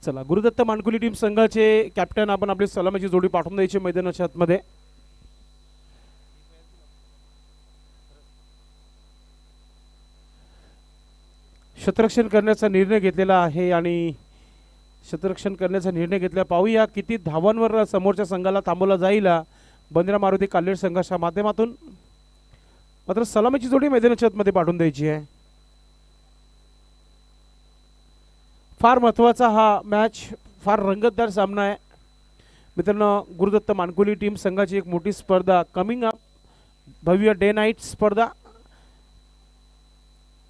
चला, गुरुदत्त मानकुली टीम संघाचे कॅप्टन आपण आपली सलामीची जोडी पाठवून द्यायची मैदानाच्या आतमध्ये. क्षेत्ररक्षण करण्याचा निर्णय घेतलेला आहे आणि क्षेत्ररक्षण करण्याचा निर्णय घेतला. पाहूया किती धावांवर समोरच्या संघाला थांबवला जाईल बंद्रा मारुती काल्हेर संघाच्या माध्यमातून. मात्र सलामीची जोडी मैदानाच्या आतमध्ये पाठवून द्यायची आहे. फार महत्त्वाचा हा मॅच, फार रंगतदार सामना आहे मित्रांनो. गुरुदत्त मानकुली टीम संघाची एक मोठी स्पर्धा कमिंग अप, भव्य डे नाईट स्पर्धा.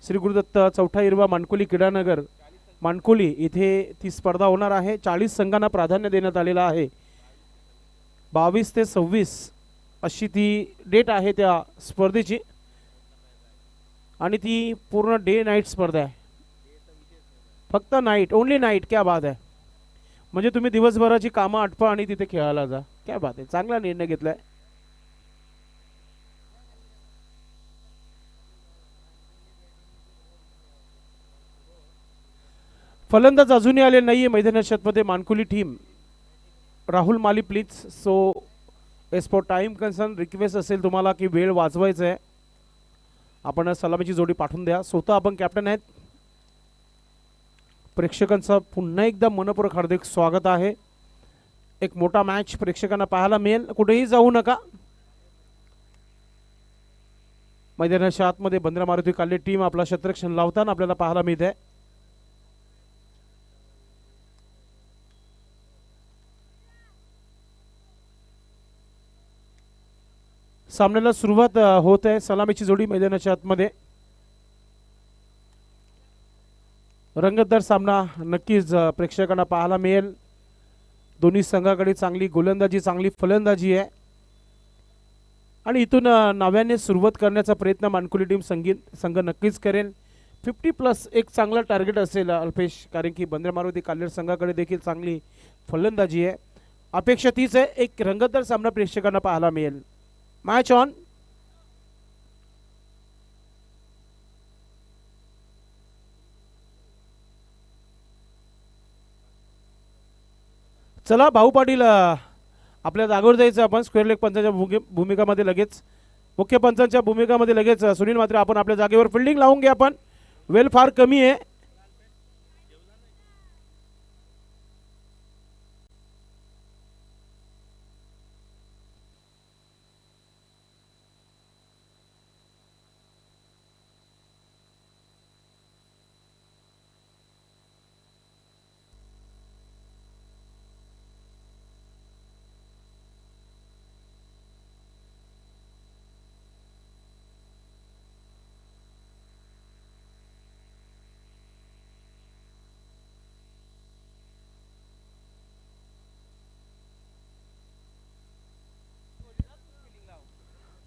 श्री गुरुदत्त चौथा इरवा मानकुली क्रीडानगर मानकुली इथे ती स्पर्धा होणार आहे. 40 संघांना प्राधान्य देण्यात आलेलं आहे. 22 ते 26 अशी ती डेट आहे त्या स्पर्धेची आणि ती पूर्ण डे नाईट स्पर्धा आहे. फक्त नाईट, ओनली नाईट. क्या बात आहे. म्हणजे तुम्ही दिवसभराची कामं आटपा आणि तिथे खेळायला जा. क्या बात आहे, चांगला निर्णय घेतलाय. फलंदाज अजूनही आले नाहीये मैदानाच्या आतमध्ये मानकुली team. Rahul Mali please. So as for time concern request असेल तुम्हाला की वेळ वाचवायचा आहे, आपण सलामीची जोडी पाठवून द्या. स्वतः आपण कॅप्टन आहेत. प्रेक्षकांचं पुन्हा एकदा मनपूर्वक हार्दिक स्वागत आहे. एक मोठा मॅच प्रेक्षकांना पाहायला मिळेल. कुठेही जाऊ नका. मैदानाच्या आतमध्ये बंद्रा मारुती काल्हेर टीम आपला क्षेत्ररक्षण लावताना आपल्याला पाहायला मिळते. सामन्याला सुरुवात होत आहे. सलामीची जोडी मैदानाच्या आतमध्ये. रंगतदार सामना नक्कीच प्रेक्षकांना पाहायला मिळेल. दोन्ही संघाकडे चांगली गोलंदाजी, चांगली फलंदाजी आहे आणि इथून नव्याने सुरुवात करण्याचा प्रयत्न मानकुली टीम संघ नक्कीच करेल. 50+ एक चांगला टार्गेट असेल अल्पेश, कारण की बंद्रा मारुती काल्हेर संघाकडे देखील चांगली फलंदाजी आहे. अपेक्षा तीच आहे, एक रंगतदार सामना प्रेक्षकांना पाहायला मिळेल. Match on. चला भाऊ पाटील, आपल्या जागेवर जायचं आपण. स्क्वेअर लेग पंचांच्या भूमिकामध्ये लगेच, मुख्य पंचांच्या भूमिकामध्ये लगेच सुनील मात्र आपण आपल्या जागेवर फिल्डिंग लावून घ्या. आपण वेळ फार कमी आहे.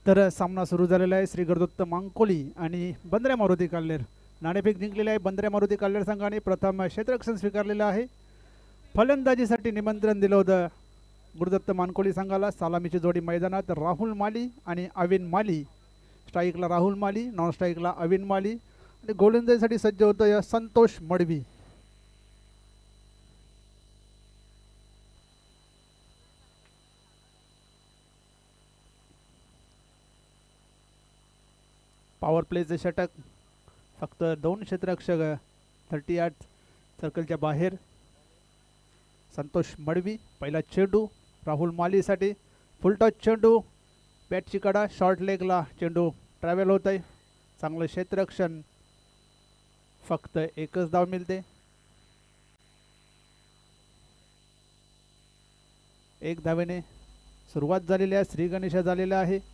तर सामना सुरू झालेला आहे. श्री गुरुदत्त मानकुली आणि बंद्रा मारुती काल्हेर. नाणेफेक जिंकलेले आहे बंद्रा मारुती काल्हेर संघाने. प्रथम क्षेत्ररक्षण स्वीकारलेलं आहे. फलंदाजीसाठी निमंत्रण दिलं होतं गुरुदत्त मानकुली संघाला. सलामीची जोडी मैदानात राहुल माली आणि अविन माली. स्ट्राईकला राहुल माली, नॉन स्ट्राईकला अविन माली आणि गोलंदाजीसाठी सज्ज होतं संतोष मडवी. पॉवर प्लेचे षटक. फक्त 2 क्षेत्ररक्षक 38 सर्कलच्या बाहेर. संतोष मडवी. पहिला चेंडू राहुल मालीसाठी. फुलटॉस चेंडू. बॅटची कडा. शॉर्ट लेगला चेंडू ट्रॅव्हल होत आहे. चांगलं क्षेत्ररक्षण. फक्त एकच धाव मिळते. एक धावेने सुरुवात झालेली आहे. श्री गणेश झालेला आहे.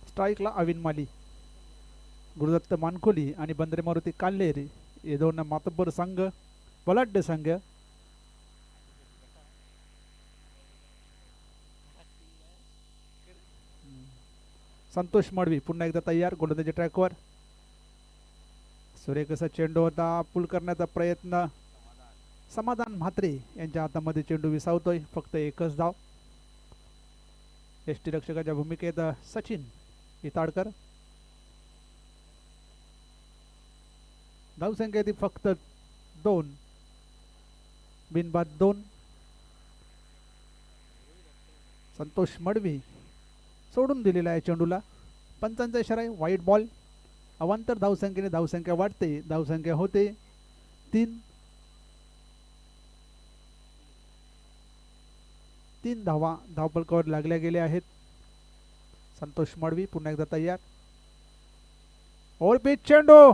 स्ट्राईकला अविन माली. गुरुदत्त मानकुली आणि बंद्रा मारुती काल्हेर हे दोन मातब्बर संघ, बलाढ्य संघ. संतोष मडवी पुन्हा एकदा तयार गोलंदाजी ट्रॅकवर. सुरेख असा चेंडू होता. पुल करण्याचा प्रयत्न. समाधान म्हात्रे यांच्या हातामध्ये चेंडू विसावतोय. फक्त एकच धाव. यष्टीरक्षकाच्या भूमिकेत सचिन इताडकर. धावसंख्या ती फक्त 2. बिनबाद 2. संतोष मडवी सोडून दिलेला आहे चेंडूला. पंचांचा इशारा आहे, वाईट बॉल. अवांतर धावसंख्येने धावसंख्या वाढते. धावसंख्या होते 3. 3 धावा धावफलकावर लागल्या गेल्या आहेत. संतोष मडवी पुन्हा एकदा तयार. ओव्हरपिच चेंडू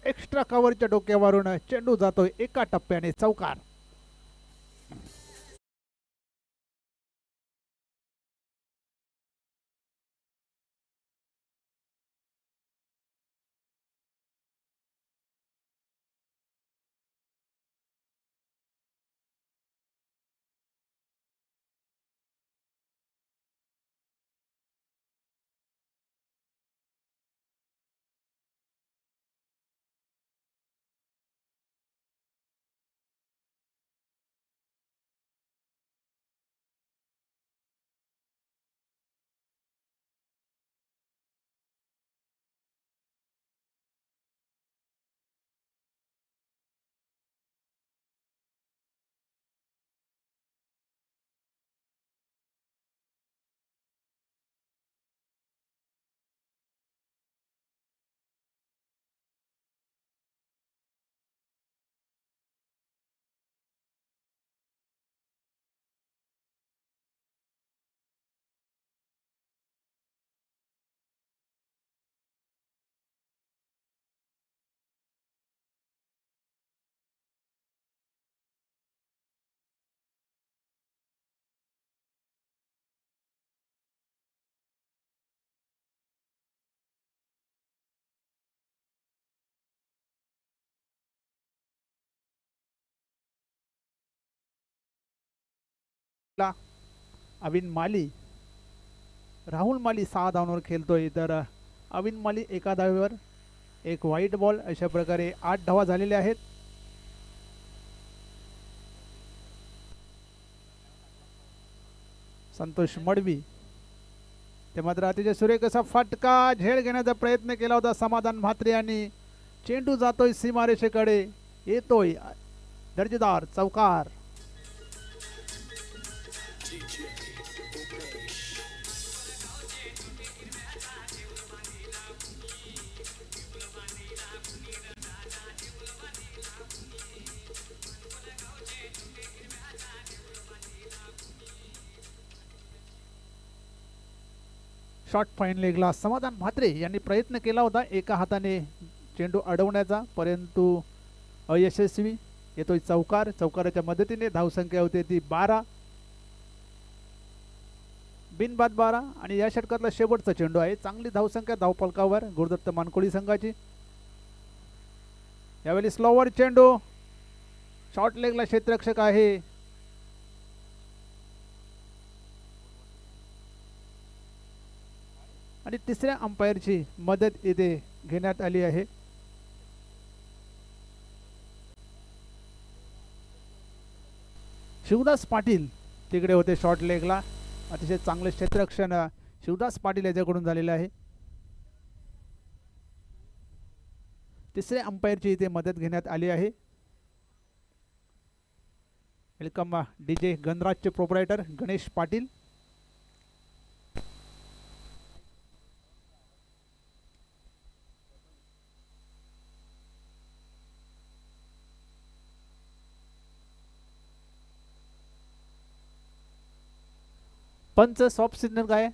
एक्स्ट्रा कव्हरच्या डोक्यावरून चेंडू जातोय एका टप्प्याने चौकार. अविन माली, राहुल माली 6 धावांवर खेळतोय. तर अविन माली एका धावेवर एक वाईट बॉल. अशा प्रकारे 8 धावा झालेल्या आहेत. संतोष मडवी ते मात्र अतिशय सुरेख असा फटका झेल घेण्याचा प्रयत्न केला होता समाधान म्हात्रे यांनी. चेंडू जातोय सीमारेषेकडे. येतोय दर्जेदार चौकार. शॉर्ट फाईन लेगला समाधान म्हात्रे यांनी प्रयत्न केला होता एका हाताने चेंडू अडवण्याचा, परंतु अयशस्वी. येतोय चौकार. चौकाराच्या मदतीने धावसंख्या होते ती 12. बिनबाद 12. आणि या षटकातला शेवटचा चेंडू आहे. चांगली धावसंख्या धावफलकावर गुरुदत्त मानकोळी संघाची. यावेळी स्लोवर चेंडू. शॉर्ट लेगला क्षेत्ररक्षक आहे. आणि तिसऱ्या अंपायरची मदत इथे घेण्यात आली आहे. शिवदास पाटील तिकडे होते शॉर्ट लेगला. अतिशय चांगले क्षेत्ररक्षण शिवदास पाटील याच्याकडून झालेलं आहे. तिसऱ्या अंपायरची इथे मदत घेण्यात आली आहे. वेलकम डीजे गणराजचे प्रोप्रायटर गणेश पाटील. पंच सॉफ्ट सिग्नल काय?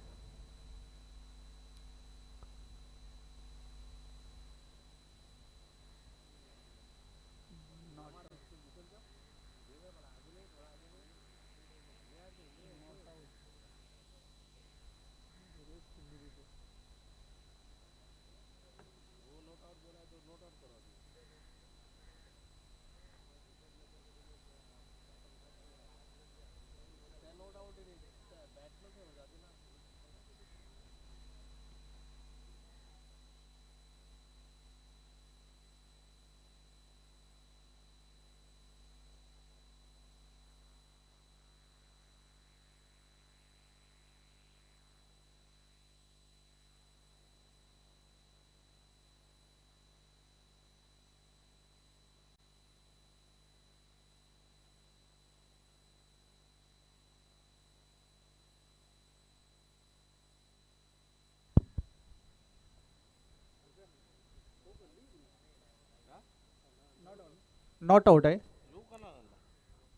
नॉट आउट आहे.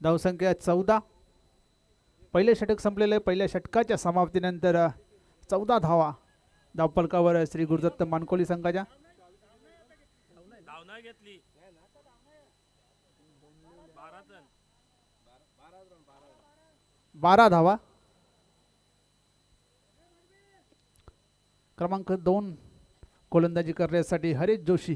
धावसंख्या 14. पहिले षटक संपलेले. पहिल्या षटकाच्या समाप्तीनंतर 14 धावा धावफलकावर श्री गुरुदत्त मानकोली संघाच्या. 12 धावा. क्रमांक 2 गोलंदाजी करण्यासाठी हरीश जोशी.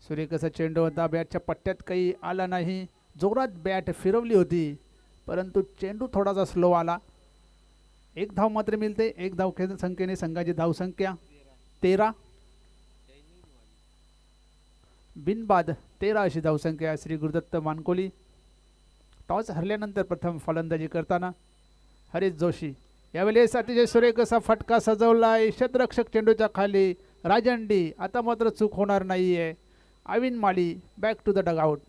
सूर्यकसा चेंडू होता. बॅटच्या पट्ट्यात काही आला नाही. जोरात बॅट फिरवली होती परंतु चेंडू थोडासा स्लो आला. एक धाव मात्र मिळते. एक धाव संख्येने संघाची धावसंख्या 13. बिनबाद 13 अशी धावसंख्या श्री गुरुदत्त मानकोली. टॉस हरल्यानंतर प्रथम फलंदाजी करताना हरीश जोशी. यावेळेस अतिशय सुरेख असा फटका सजवला आहे. क्षेत्ररक्षक चेंडूच्या खाली. राजन डी. आता मात्र चूक होणार नाहीये. अविन माली बॅक टू द डगआउट.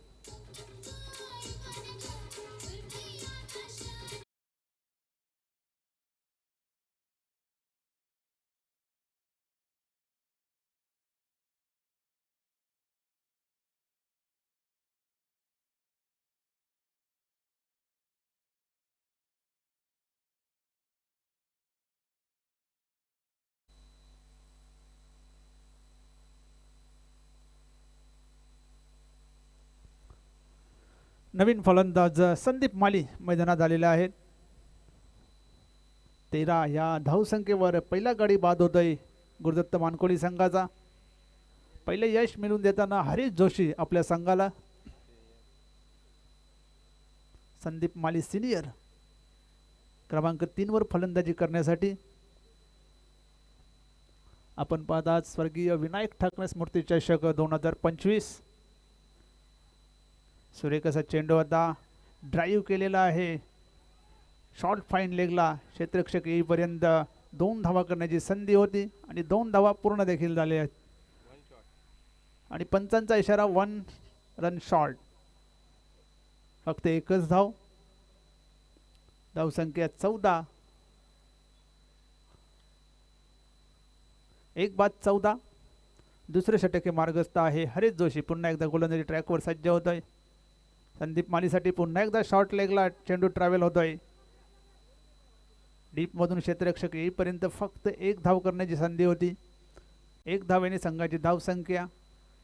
नवीन फलंदाज संदीप माली मैदानात आलेले आहेत. 13 या धावसंख्येवर पहिला गडी बाद होतोय गुरुदत्त मानकोली संघाचा. पहिले यश मिळवून देताना हरीश जोशी आपल्या संघाला. संदीप माली सिनियर क्रमांक 3 वर फलंदाजी करण्यासाठी. आपण पाहता स्वर्गीय विनायक ठाकरे स्मृती चषक 2025. सुरेख असा चेंडू होता. ड्राईव्ह केलेला आहे. शॉर्ट फाईन लेगला क्षेत्ररक्षक येईपर्यंत 2 धावा करण्याची संधी होती आणि 2 धावा पूर्ण देखील झाल्या आहेत. आणि पंचांचा इशारा 1 रन शॉर्ट. फक्त एकच धाव. धावसंख्या 14. एक बाद 14. दुसरे षटक मार्गस्थ आहे हरीश जोशी. पुन्हा एकदा गोलंदाजी ट्रॅकवर सज्ज होत आहे. संदीप मालीसाठी पुन्हा एकदा शॉर्ट लेगला चेंडू ट्रॅव्हल होतोय. डीप मधून क्षेत्ररक्षक येईपर्यंत फक्त एक धाव करण्याची संधी होती. एक धावेने संघाची धावसंख्या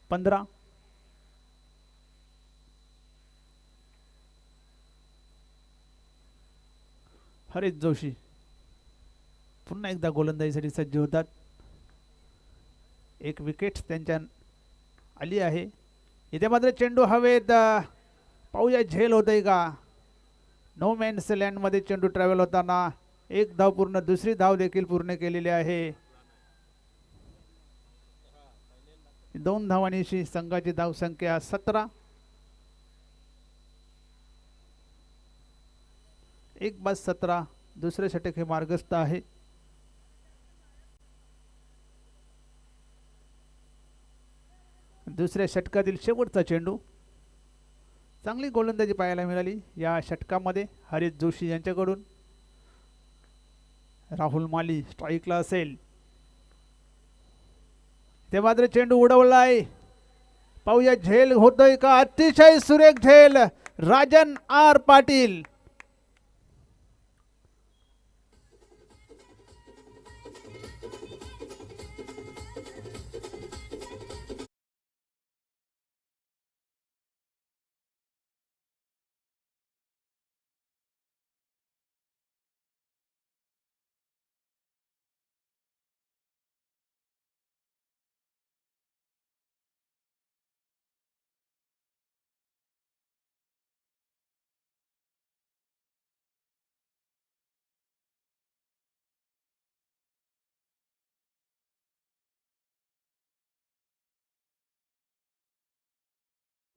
15. हरीश जोशी पुन्हा एकदा गोलंदाजीसाठी सज्ज होतात. एक विकेट त्यांच्या आली आहे. इथे मात्र चेंडू हवेत. पाहूया झेल होतय का. नो मॅन्स लँड मध्ये चेंडू ट्रॅव्हल होताना एक धाव पूर्ण. दुसरी धाव देखील पूर्ण केलेली आहे. 2 धावांनी संघाची धावसंख्या 17. एक बाद 17. दुसरे षटक हे मार्गस्थ आहे. दुसऱ्या षटकातील शेवटचा चेंडू. चांगली गोलंदाजी पाहायला मिळाली या षटकामध्ये हरीश जोशी यांच्याकडून. राहुल माली स्ट्राईकला असेल. ते मात्र चेंडू उडवला आहे. पाहूया झेल होतोय का. अतिशय सुरेख झेल. राजन आर पाटील.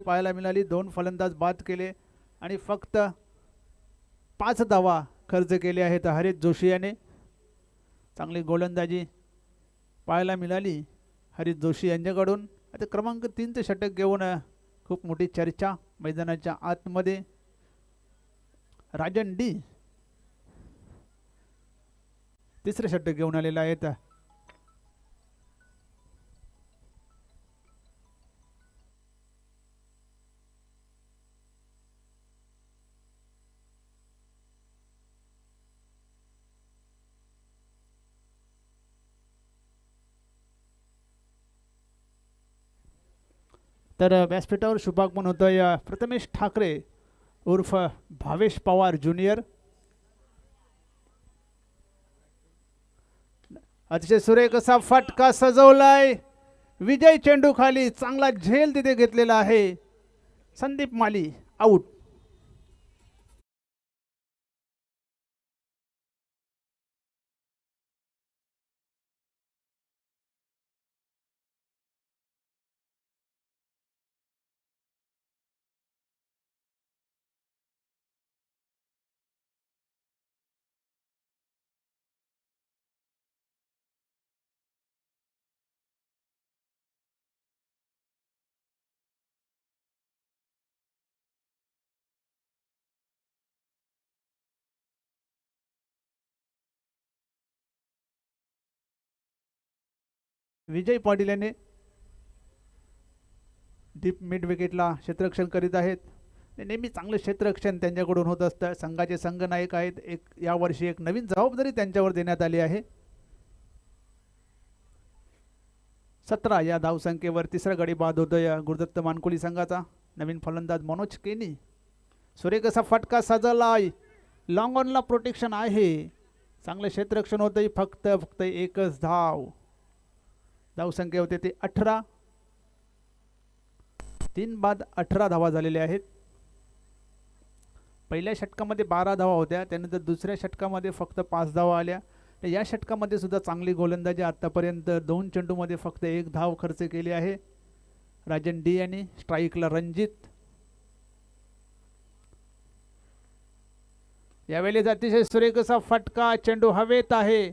पाहायला मिळाली. 2 फलंदाज बाद केले आणि फक्त 5 धावा खर्च केले आहेत हरीश जोशी याने. चांगली गोलंदाजी पाहायला मिळाली हरीश जोशी यांच्याकडून. आता क्रमांक 3चे षटक घेऊन खूप मोठी चर्चा मैदानाच्या आतमध्ये. राजन डी तिसरे षटक घेऊन आलेले आहेत. तर व्यासपीठावर शुभागमन होतोय प्रथमेश ठाकरे उर्फ भावेश पवार ज्युनियर. अतिशय सुरेख असा फटका सजवलाय. विजय चेंडू खाली चांगला झेल तिथे घेतलेला आहे. संदीप माली आउट. विजय पाटील याने डीप मिड विकेटला क्षेत्ररक्षण करीत आहेत. नेहमी चांगले क्षेत्ररक्षण त्यांच्याकडून होत असतं. संघाचे संघनायक आहेत. यावर्षी एक नवीन जबाबदारी त्यांच्यावर देण्यात आली आहे. 17 या धावसंख्येवर तिसरा गडी बाद होतोय गुरुदत्त मानकोली संघाचा. नवीन फलंदाज मनोज केनी. सुरेख असा फटका सजलाय. लॉंग ऑनला प्रोटेक्शन आहे. चांगले क्षेत्ररक्षण होतंय. फक्त एकच धाव. धावसंख्या होते ते 18. 3 बाद 18 धावा झालेल्या आहेत. पहिल्या षटकामध्ये 12 धावा होत्या. त्यानंतर दुसऱ्या षटकामध्ये फक्त 5 धावा आल्या. या षटकामध्ये सुद्धा चांगली गोलंदाजी. आतापर्यंत 2 चेंडूमध्ये फक्त 1 धाव खर्च केली आहे राजन डी यांनी. स्ट्राईकला रणजित. यावेळेस अतिशय सुरेख असा फटका. चेंडू हवेत आहे.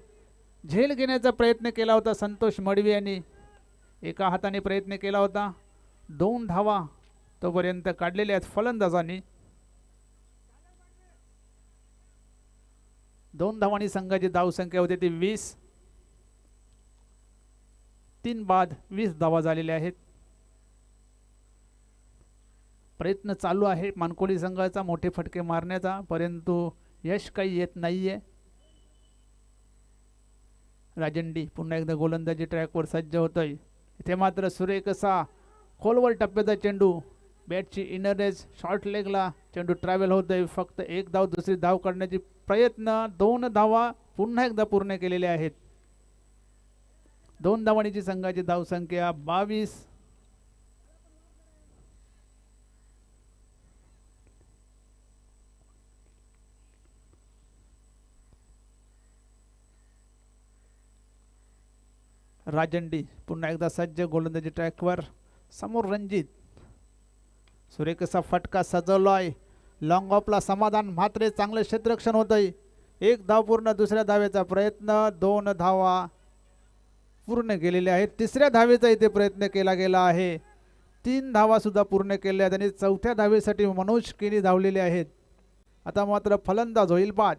झेल घेण्याचा प्रयत्न केला होता संतोष मडवी यांनी. एका हाताने प्रयत्न केला होता. 2 धावा तोपर्यंत काढलेल्या आहेत फलंदाजांनी. 2 धावांनी संघाची धावसंख्या होती ती 20. 3 बाद 20 धावा झालेल्या आहेत. प्रयत्न चालू आहे मानकोली संघाचा मोठे फटके मारण्याचा, परंतु यश काही येत नाहीये. राजन डी पुन्हा एकदा गोलंदाजी ट्रॅकवर सज्ज होतोय. इथे मात्र सुरेख असा खोलवर टप्प्याचा चेंडू. बॅटची इनर एज शॉर्ट लेगला चेंडू ट्रॅव्हल होतोय. फक्त 1 धाव दुसरी धाव काढण्याची प्रयत्न. 2 धावा पुन्हा एकदा पूर्ण केलेल्या आहेत. 2 धावांची संघाची धावसंख्या 22. राजन डी पुन्हा एकदा सज्ज गोलंदाजी ट्रॅकवर. समोर रणजित. सुरेख असा फटका सजवलाय. लॉंग ऑफला समाधान मात्र चांगले क्षेत्ररक्षण होतंय. 1 धाव पूर्ण. दुसऱ्या धावेचा प्रयत्न. 2 धावा पूर्ण केलेल्या आहेत. तिसऱ्या धावेचा इथे प्रयत्न केला गेला आहे. 3 धावा सुद्धा पूर्ण केल्या आहेत आणि चौथ्या धावेसाठी मनोज केनी धावलेले आहेत. आता मात्र फलंदाज होईल बाद.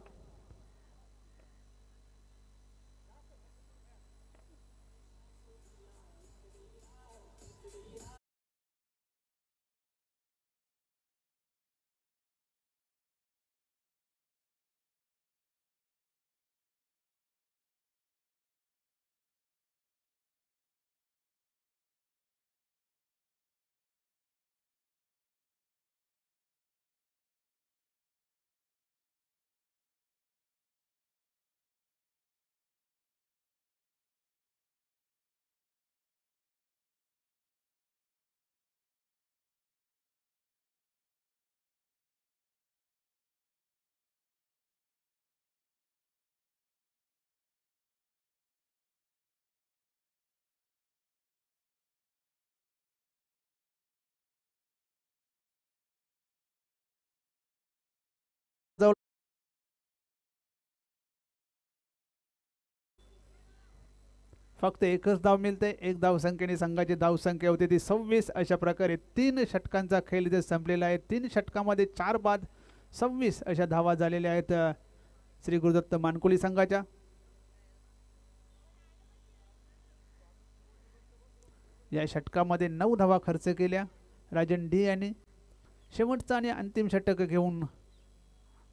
फक्त एकच धाव मिळते. 1 धावसंख्येने संघाची धावसंख्या होती ती 26. अशा प्रकारे 3 षटकांचा खेळ इथे संपलेला आहे. 3 षटकामध्ये 4 बाद 26 अशा धावा झालेल्या आहेत श्री गुरुदत्त मानकोली संघाच्या. या षटकामध्ये 9 धावा खर्च केल्या राजन डी यांनी. शेवटचा आणि अंतिम षटक घेऊन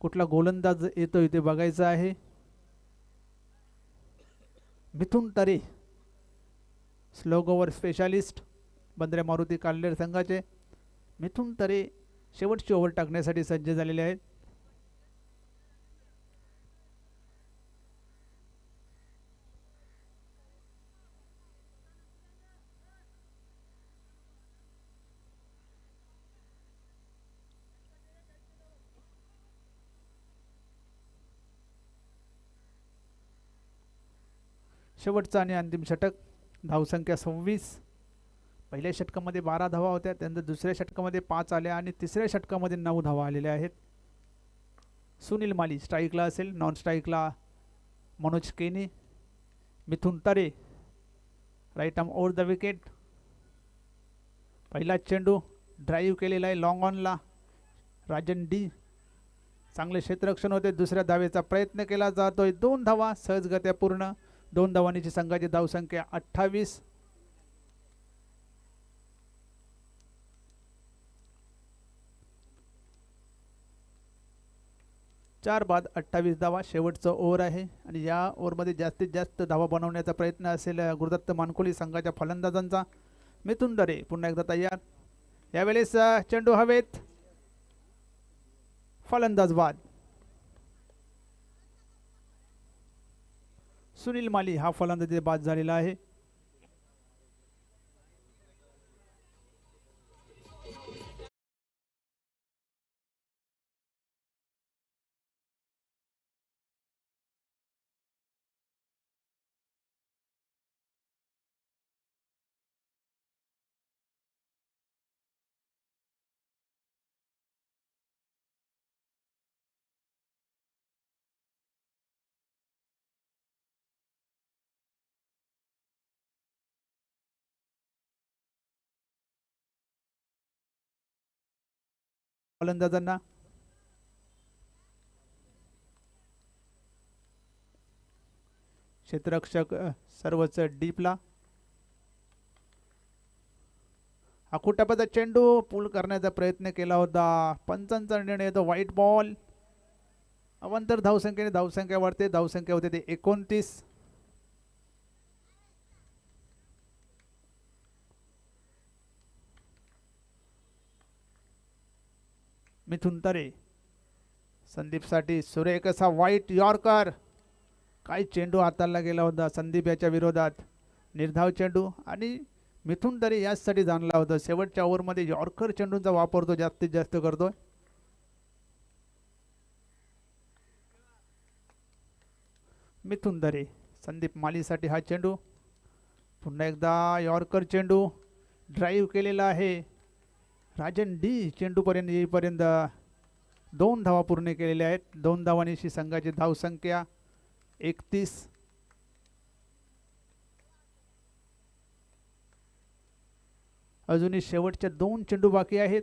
कुठला गोलंदाज येतो इथे बघायचं आहे. Mithun Tare slog over specialist Bandre Maruti Kalher संघाचे. मिथुन तरे शेवटची ओव्हर टाकण्यासाठी सज्ज झालेले आहेत. शेवटचा आणि अंतिम षटक. धावसंख्या 26. पहिल्या षटकामध्ये 12 धावा होत्या, त्यानंतर दुसऱ्या षटकामध्ये 5 आल्या आणि तिसऱ्या षटकामध्ये 9 धावा आलेल्या आहेत. सुनील माली स्ट्राईकला असेल, नॉन स्ट्राईकला Manoj Keni. Mithun Tare right arm over the wicket. पहिला चेंडू ड्राईव्ह केलेला आहे लॉंग ऑनला. राजन डी चांगले क्षेत्ररक्षण होते. दुसऱ्या धावेचा प्रयत्न केला जातोय. 2 धावा सहजगत्या पूर्ण. 2 धावांची संघाची धावसंख्या 28. चार बाद 28 धावा शेवटचं ओव्हर आहे आणि या ओव्हरमध्ये जास्तीत जास्त धावा बनवण्याचा प्रयत्न असेल गुरुदत्त मानकोली संघाच्या फलंदाजांचा. मिथुन तरे पुन्हा एकदा तयार. यावेळेस चेंडू हवेत. फलंदाज बाद. सुनील माली हा फलंदाजी बाद झालेला आहे. फलंदाजांना क्षेत्ररक्षक सर्वच डीपला. अकुटापदा चेंडू पूल करण्याचा प्रयत्न केला होता. पंचांचा निर्णय येतो व्हाईट बॉल. अवांतर धावसंख्येने धावसंख्या वाढते. धावसंख्या होते ते 29. मिथुन तरे संदीपसाठी सुरेख असा व्हाईट यॉर्कर. काय चेंडू हाताळला गेला होता संदीप याच्या विरोधात. निर्धाव चेंडू आणि मिथुन तरे याचसाठी जाणला होता. शेवटच्या ओव्हरमध्ये यॉर्कर चेंडूंचा वापर तो जास्तीत जास्त करतोय. मिथुन तरे संदीप मालीसाठी हा चेंडू. पुन्हा एकदा यॉर्कर चेंडू ड्राईव्ह केलेला आहे. राजन डी चेंडूपर्यंत येईपर्यंत 2 धावा पूर्ण केलेल्या आहेत. 2 धावांची संघाची धावसंख्या 31. अजूनही शेवटच्या 2 चेंडू बाकी आहेत.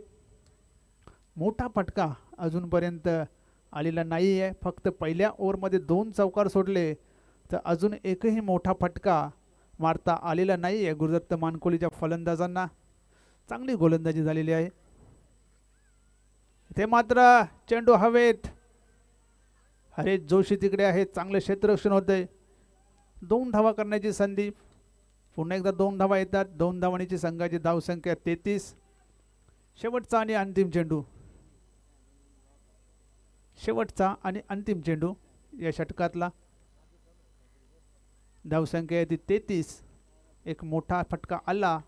मोठा फटका अजूनपर्यंत आलेला नाही आहे. फक्त पहिल्या ओव्हरमध्ये 2 चौकार सोडले तर अजून एकही मोठा फटका मारता आलेला नाही आहे गुरुदत्त मानकोलीच्या फलंदाजांना. चांगली गोलंदाजी झालेली आहे. ते मात्र चेंडू हवेत. हरेश जोशी तिकडे आहेत. चांगले क्षेत्ररक्षण होते. 2 धावा करण्याची संधी. पुन्हा एकदा 2 धावा येतात. 2 धावांची संघाची धावसंख्या 33. शेवटचा आणि अंतिम चेंडू. शेवटचा आणि अंतिम चेंडू या षटकातला. धावसंख्या येते 33. एक मोठा फटका आला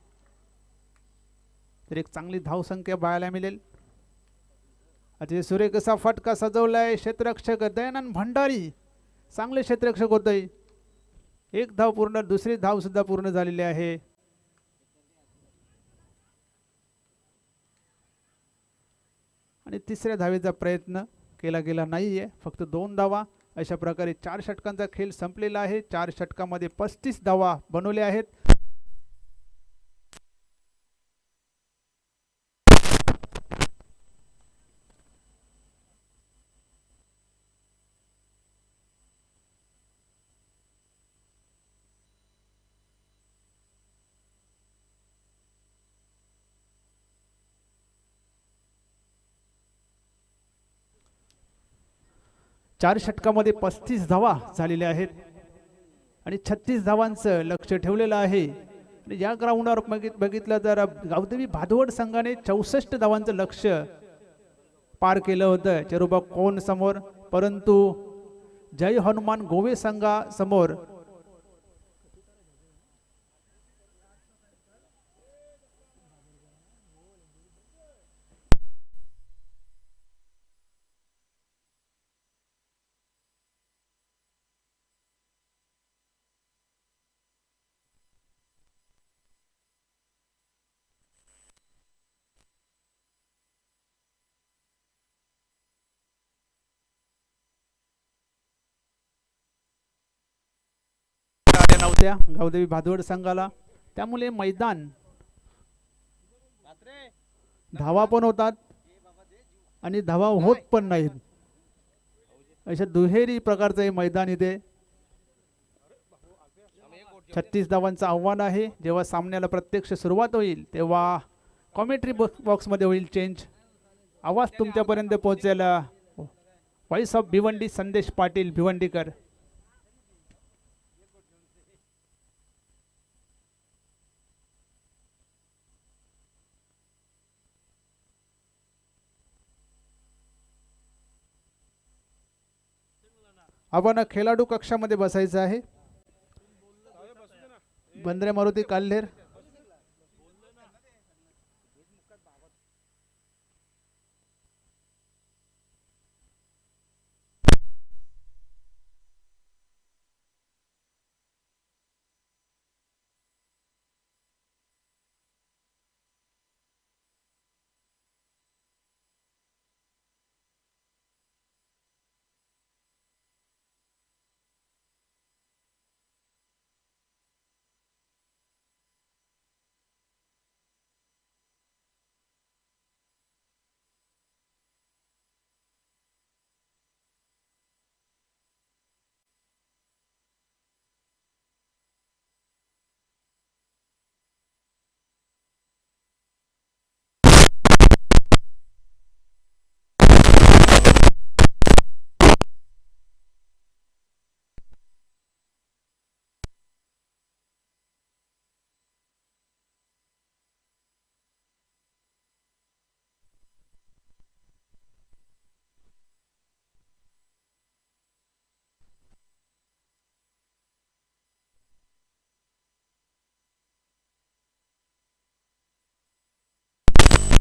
तर एक चांगली धावसंख्या पाहायला मिळेल. अतिशय सुरेख असा फटका सजवलाय क्षेत्ररक्षक दयानंद भंडारी. चांगले क्षेत्ररक्षक होते. 1 धाव पूर्ण. दुसरी धाव सुद्धा पूर्ण झालेली आहे. आणि तिसऱ्या धावेचा प्रयत्न केला गेला नाहीये. फक्त 2 धावा. अशा प्रकारे 4 षटकांचा खेळ संपलेला आहे. 4 षटकामध्ये 35 धावा बनवल्या आहेत. चार षटकामध्ये 35 धावा झालेल्या आहेत आणि 36 धावांचं लक्ष ठेवलेलं आहे आणि या ग्राउंडवर बघितलं तर गावदेवी भादवड संघाने 64 धावांचं लक्ष्य पार केलं होतं चेरुबा कोण समोर, परंतु जय हनुमान गोवे संघासमोर नव्हत्या गावदेवी भादवड संघाला, त्यामुळे मैदान धावा पण होतात आणि धावा होत पण नाहीत, अशा दुहेरी प्रकारचं हे मैदान इथे 36 धावांचं आव्हान आहे. जेव्हा सामन्याला प्रत्यक्ष सुरुवात होईल तेव्हा कॉमेंट्री बॉक्समध्ये होईल चेंज. आवाज तुमच्यापर्यंत पोहोचायला व्हॉइस ऑफ भिवंडी संदेश पाटील भिवंडीकर. आपण खेळाडू कक्षामध्ये बसायचं आहे. बंद्रे मारुती काल्हेर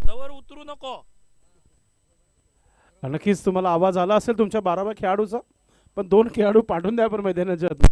तवर उतरू नको. नक्कीच तुम्हाला आवाज आला असेल तुमच्या 12व्या खेळाडूचा, पण 2 खेळाडू पाठवून द्या पण मैदानाच्या आत.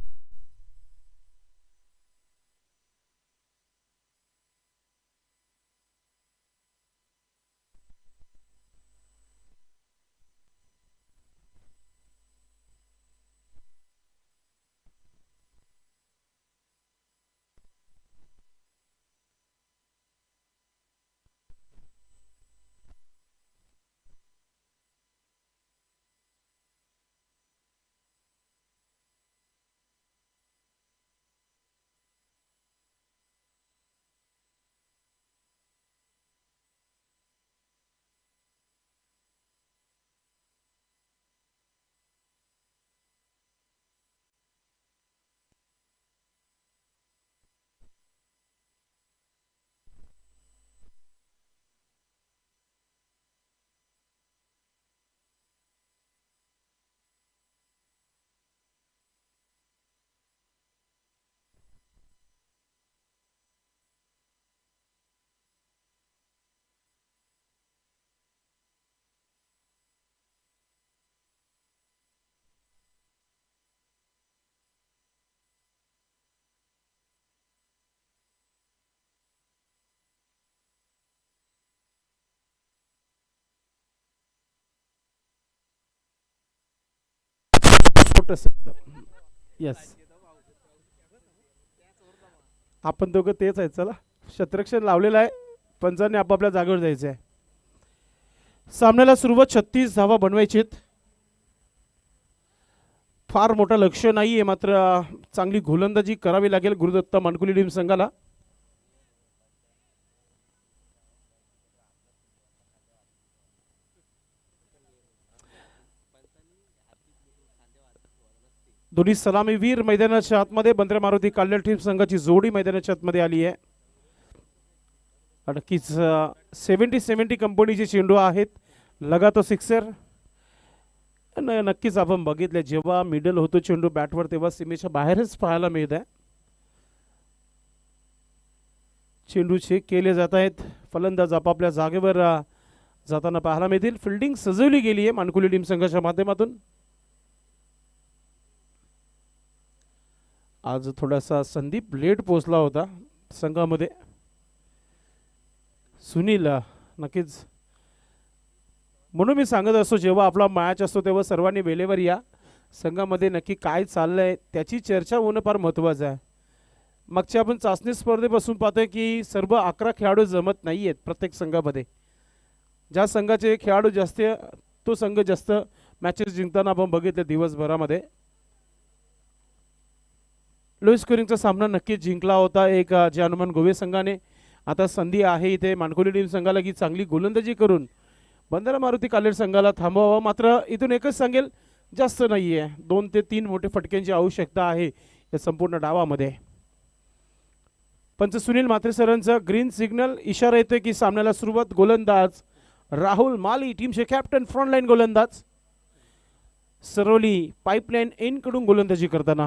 यस, आपण दोघं तेच आहेत. चला, शतरक्षण लावलेलं आहे, पंचांनी आपापल्या जागेवर जायचं आहे. सामन्याला सुरुवात 36 धावा बनवायचीत. फार मोठं लक्ष नाहीये, मात्र चांगली गोलंदाजी करावी लागेल गुरुदत्त मानकुली टीम संघाला. दोन्ही सलामीवीर मैदानाच्या आतमध्ये, बंद्रे मारुती काल्हेर टीम संघाची जोडी मैदानाच्या आतमध्ये आली आहे. नक्कीच 70-70 कंपनीचे चेंडू आहेत. लगातो सिक्सर. नक्कीच आपण बघितलं जेव्हा मिडल होतो चेंडू बॅटवर तेव्हा सीमेच्या बाहेरच पाहायला मिळत आहे. चेंडू चेक केले जात आहेत. फलंदाज आपापल्या जागेवर जाताना पाहायला मिळतील. फिल्डिंग सजवली गेली आहे मानकुली टीम संघाच्या माध्यमातून. आज थोडासा संदीप लेट पोहोचला होता संघामध्ये. सुनील नक्कीच म्हणून मी सांगत असतो जेव्हा आपला मॅच असतो तेव्हा सर्वांनी वेळेवर या. संघामध्ये नक्की काय चाललंय त्याची चर्चा होणं फार महत्त्वाचं आहे. मागच्या आपण चाचणी स्पर्धेपासून पाहतोय की सर्व 11 खेळाडू जमत नाही आहेत प्रत्येक संघामध्ये. ज्या संघाचे खेळाडू जास्त तो संघ जास्त मॅचेस जिंकताना आपण बघितले दिवसभरामध्ये. लो स्कोरिंगचा सामना नक्कीच जिंकला होता एक जे हनुमान गोवे संघाने. आता संधी आहे इथे मानकुली टीम संघाला की चांगली गोलंदाजी करून बंदरा मारुती कालेर संघाला थांबवावं. मात्र इथून एकच सांगेल जास्त नाही आहे. 2 ते 3 मोठे फटक्यांची आवश्यकता आहे या संपूर्ण डावामध्ये. पंच सुनील म्हात्रे सरांचा ग्रीन सिग्नल इशारा येतोय की सामन्याला सुरुवात. गोलंदाज राहुल माली टीमचे कॅप्टन फ्रंटलाईन गोलंदाज. सरवली पाईपलाईन एन कडून गोलंदाजी करताना.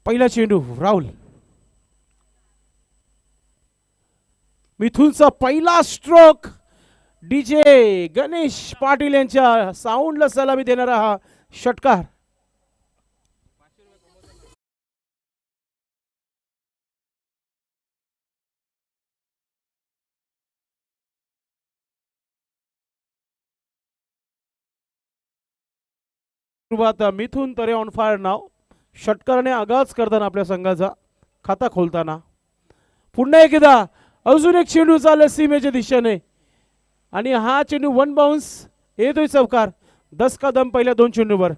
पहिला चेंडू राहुल. मिथुनचा पहिला स्ट्रोक. डीजे गणेश पाटील यांच्या साऊंडला सलामी देणारा हा षटकार. सुरुवात मिथुन तरे ऑन फायर नाव. षटकाराने आगाज करताना आपल्या संघाचा खाता खोलताना. पुन्हा एकदा अजून एक चेंडू चालला सीमेच्या दिशेने आणि हा चेंडू 1 बाउन्स. येतोय चौकार. 10 का दम पहिल्या 2 चेंडूवर.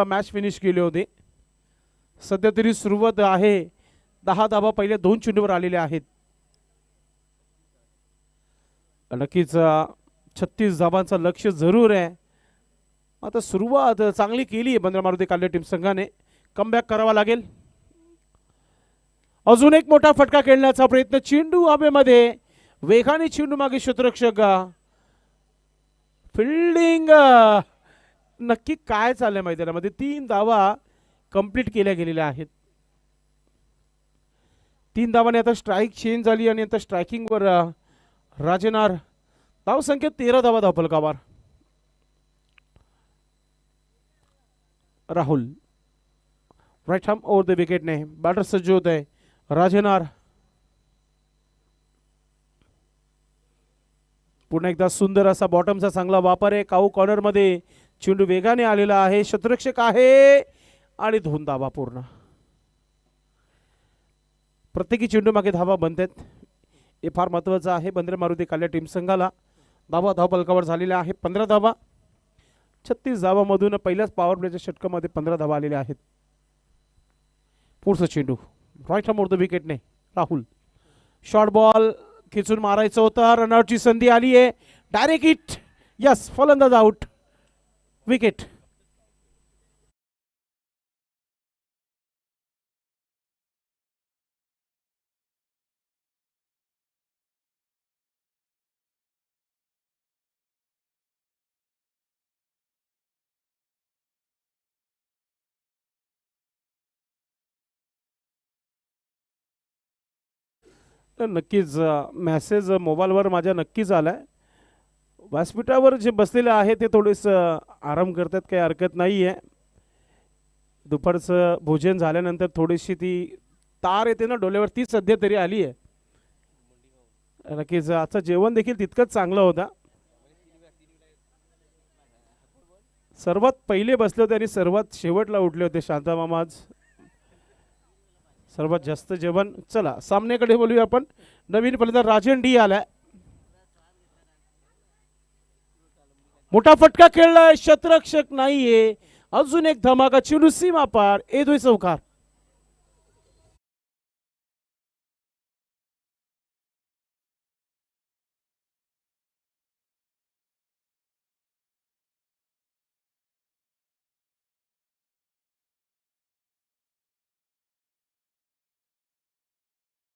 मॅच फिनिश केले होते. सध्या तरी सुरुवात आहे. 10 धावा पहिल्या 2 चेंडूवर आलेल्या आहेत. नक्कीच 36 धावांचं लक्ष जरूर आहे. आता सुरुवात चांगली केली आहे बंदरा मारुती कालेर टीम संघाने. कमबॅक करावा लागेल. अजून एक मोठा फटका खेळण्याचा प्रयत्न. चेंडू हवेमध्ये. वेगाने चेंडू मागे क्षेत्ररक्षक. फिल्डिंग नक्की काय चाललंय मैदानामध्ये. 3 धावा कंप्लीट केल्या गेलेल्या आहेत. 3 धावाने आता स्ट्राईक चेंज झाली आणि आता स्ट्रायकिंगवर राजेनार. धाव संख्या 13 धावा धावफलकावर. Rahul right arm over the विकेटने. बॅटर सज्ज होत आहे. राजेनार पुन्हा एकदा सुंदर असा बॉटमचा चांगला वापर आहे. काऊ कॉर्नर मध्ये चेंडू वेगाने आलेला आहे. क्षेत्ररक्षक आहे आणि 2 धावा पूर्ण. प्रत्येकी चेंडू मागे धावा बनतात. हे फार महत्त्वाचं आहे बंदरा मारुती कालेर टीम संघाला. धावा धावफलकावर झालेल्या आहे 15 धावा. 36 धावामधून पहिल्याच पॉवर प्लेच्या षटकामध्ये 15 धावा आलेल्या आहेत. पुढचा चेंडू राईट हॅम ओव्हर द विकेटने. राहुल शॉर्ट बॉल खिचून मारायचं होतं. रनआउटची संधी आली आहे. Direct hit. यस फलंदाज आउट. विकेट. तर नक्कीच मेसेज मोबाईलवर माझ्या नक्कीच आलाय. व्यासपीठावर जे बसलेले आहे ते थोडेसं आराम करतात. काही हरकत नाही आहे. दुपारचं भोजन झाल्यानंतर थोडीशी ती तार येते ना डोळ्यावर ती सध्या तरी आली आहे. नक्कीच आजचं जेवण देखील तितकंच चांगलं होता. सर्वात पहिले बसले होते आणि सर्वात शेवटला उठले होते शांता मामा आज. सर्वात जास्त जेवण. चला सामन्याकडे बोलूया आपण. नवीन फलंदाज राजन डी आलाय. मोठा फटका खेळलाय. क्षेत्ररक्षक नाहीये. अजून एक धमाका. चेंडू सीमा पार. येतोय चौकार.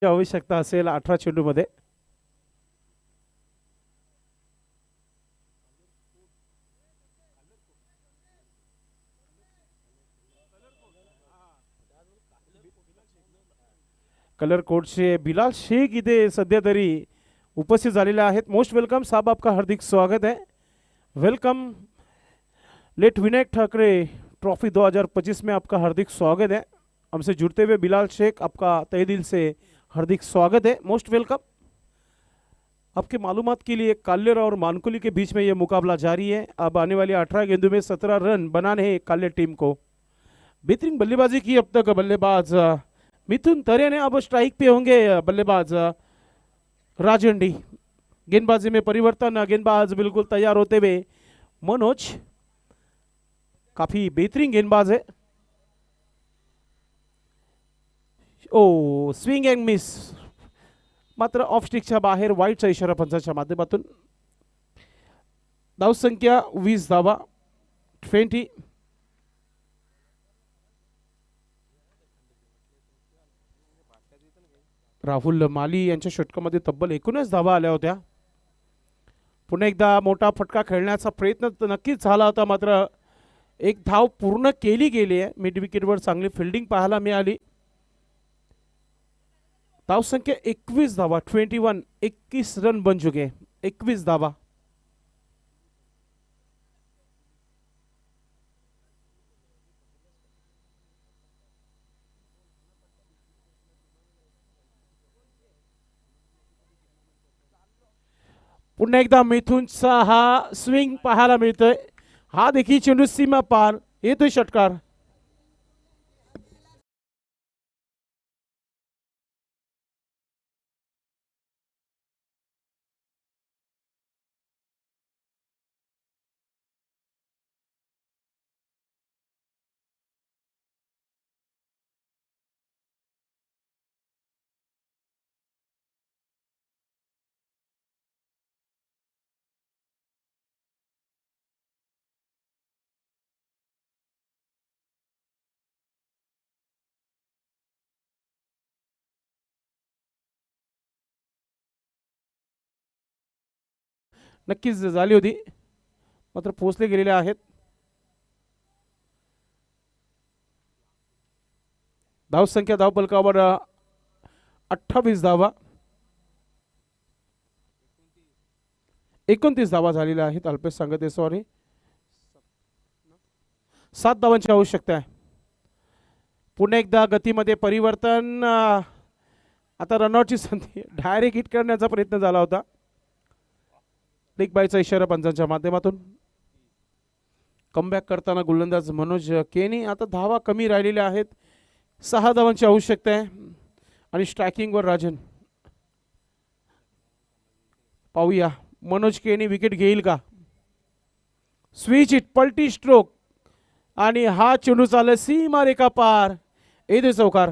आवश्यकता असेल 18 चेंडूमध्ये. कलर कोडचे बिलाल शेख इथे सध्या तरी उपस्थित झालेले आहेत. मोस्ट वेलकम साहब, आपका हार्दिक स्वागत है. Welcome late Vinayak Thackeray trophy 2025 में आपका हार्दिक स्वागत है. हमसे जुड़ते हुए बिलाल शेख, आपका तहे दिल से हार्दिक स्वागत है. Most welcome. आपके मालूमात के लिए काल्यर और मानकुली के बीच में ये मुकाबला जारी है. अब आने वाली 18 गेंदों में 17 रन बनाने हैं काल्यर टीम को. बेहतरीन बल्लेबाजी की अब तक बल्लेबाज मिथुन तरे ने. अब स्ट्राइक पे होंगे बल्लेबाज राजन डी. गेंदबाजी में परिवर्तन, गेंदबाज बिल्कुल तैयार होते हुए मनोज, काफी बेहतरीन गेंदबाज है. ओ स्विंग एंड मिस, मात्र ऑफ स्टिकच्या बाहेर. वाईटचा इशारा पंचाच्या माध्यमातून. धावसंख्या 20 धावा 20. राहुल माली यांच्या षटकामध्ये तब्बल 19 धावा आल्या होत्या. पुन्हा एकदा मोठा फटका खेळण्याचा प्रयत्न नक्कीच झाला होता, मात्र एक धाव पूर्ण केली गेली आहे. मिड विकेटवर चांगली फिल्डिंग पाहायला मिळाली. धावसंख्या 21 धावा 21. 21 रन बन चुके. 21 धावा. पुन्हा एकदा मिथुनचा हा स्विंग पाहायला मिळतोय. हा देखील चेंडू सीमा पार येतोय षटकार. नक्कीच झाली होती, मात्र पोचले गेलेले आहेत. धावसंख्या धावफलकावर 28 धावा. 29 धावा झालेल्या आहेत. अल्पेश सांगत आहे, सॉरी. 7 धावांची आवश्यकता आहे. पुन्हा एकदा गतीमध्ये परिवर्तन. आता रनआउटची संधी. डायरेक्ट हिट करण्याचा प्रयत्न झाला होता. लेग बायचा इशारा पंचांच्या माध्यमातून. कमबॅक करताना गोलंदाज मनोज केनी. आता धावा कमी राहिलेल्या आहेत. 6 धावांची आवश्यकता आहे. आणि स्ट्रायकिंगवर राजन. पाहूया मनोज केनी विकेट घेईल का. स्विच इट, पलटी स्ट्रोक, आणि हा चेंडू चालला सीमा रेखा पार. येते चौकार.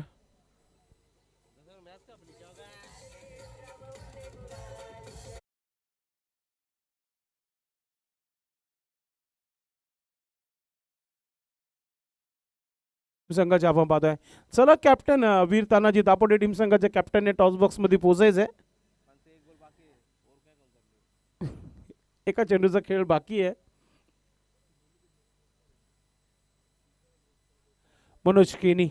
संघाचे आपण पाहतोय. चला कॅप्टन वीर तानाजी दापोटे टीम संघाच्या कॅप्टनने टॉस बॉक्स मध्ये पोहोचायचंय. एका चेंडूचा खेळ बाकी आहे. मनोज केनी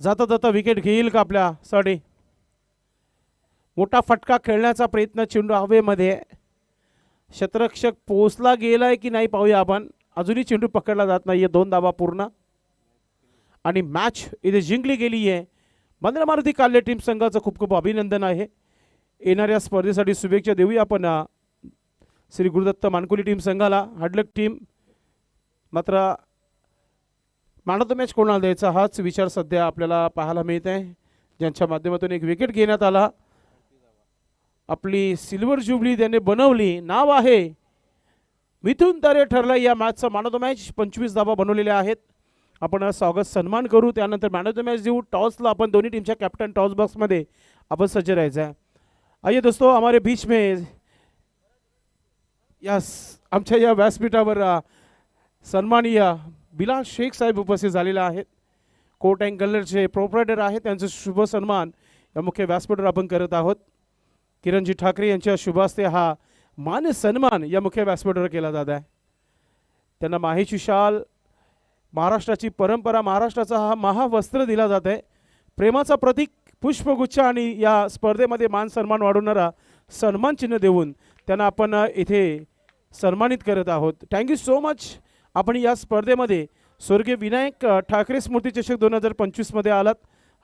जाता जाता विकेट घेईल का आपल्या साठी. मोठा फटका खेळण्याचा प्रयत्न. चेंडू हवेमध्ये. क्षेत्ररक्षक पोचला गेलाय की नाही पाहूया आपण. अजूनही चेंडू पकडला जात नाहीये. 2 धावा पूर्ण आणि मॅच इथे जिंकली गेली आहे. बंद्रा मारुती काल्ले टीम संघाचं खूप खूप अभिनंदन आहे. येणाऱ्या स्पर्धेसाठी शुभेच्छा देऊया आपण श्री गुरुदत्त मानकुली टीम संघाला. हार्डलक टीम. मात्र मॅन ऑफ द मॅच कोणाला द्यायचा हाच विचार सध्या आपल्याला पाहायला मिळत आहे, ज्यांच्या माध्यमातून एक विकेट घेण्यात आला. आपली सिल्वर जुबली त्याने बनवली. नाव आहे मिथुन तरे ठरला या मॅचचा मॅन ऑफ द मॅच. 25 धावा बनवलेल्या आहेत. आपण स्वागत सन्मान करू, त्यानंतर मॅन ऑफ द मॅच देऊ. टॉसला आपण दोन्ही टीमच्या कॅप्टन टॉस बॉक्समध्ये आपण सज्ज राहायचं आहे. आइए दोस्तों, हमारे बीच में यस आमच्या या व्यासपीठावर सन्माननीय बिलाल शेख साहेब उपस्थित झालेले आहेत. कोट अँड कलरचे प्रोप्रायटर आहेत. त्यांचे शुभ सन्मान या मुख्य व्यासपीठावर आपण करत आहोत. किरणजी ठाकरे यांच्या शुभ हस्ते हा मान सन्मान या मुख्य व्यासपीठावर केला जात आहे. त्यांना माहेची शाल, महाराष्ट्राची परंपरा, महाराष्ट्राचा हा महावस्त्र दिला जात आहे. प्रेमाचा प्रतीक पुष्पगुच्छ आणि या स्पर्धेमध्ये मान सन्मान वाढवणारा सन्मान चिन्ह देऊन त्यांना आपण इथे सन्मानित करत आहोत. Thank you so much. आपण या स्पर्धेमध्ये स्वर्गीय विनायक ठाकरे स्मृती चषक 2025 मध्ये आलात.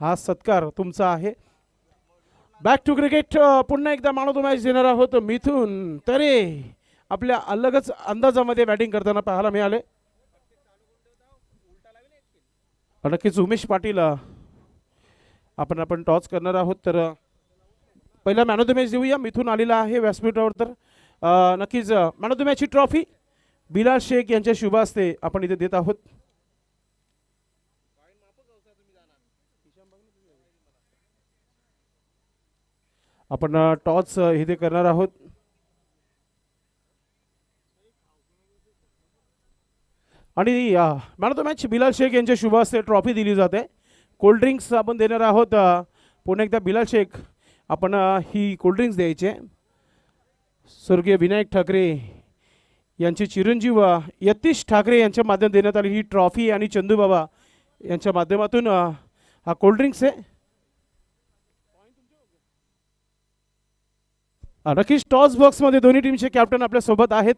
हा सत्कार तुमचा आहे. Back to cricket. पुन्हा एकदा मॅन ऑफ द मॅच देणार आहोत मिथून तरे. आपल्या अलगच अंदाजामध्ये बॅटिंग करताना पाहायला मिळाले. नक्कीच उमेश पाटील आपण टॉस करणार आहोत. तर पहिला मॅन ऑफ द मॅच देऊया. मिथून आलेला आहे व्यासपीठावर. तर नक्कीच मॅन ऑफ द मॅचची ट्रॉफी बिलाल शेख यांच्या शुभ हस्ते आपण इथे देत आहोत. आपण टॉस इथे करणार आहोत. आणि man of the match Bilal Shaikh यांच्या शुभ हस्ते ट्रॉफी दिली जाते. कोल्ड ड्रिंक्स आपण देणार आहोत. पुन्हा एकदा बिलाल शेख आपण ही कोल्ड ड्रिंक्स द्यायचे. स्वर्गीय विनायक ठाकरे यांचे चिरंजीव यतीश ठाकरे यांच्या माध्यमातून देण्यात आली ही ट्रॉफी आणि चंदूबाबा यांच्या माध्यमातून हा कोल्ड ड्रिंक्स आहे. नक्कीच टॉस बॉक्समध्ये दोन्ही टीमचे कॅप्टन आपल्या सोबत आहेत.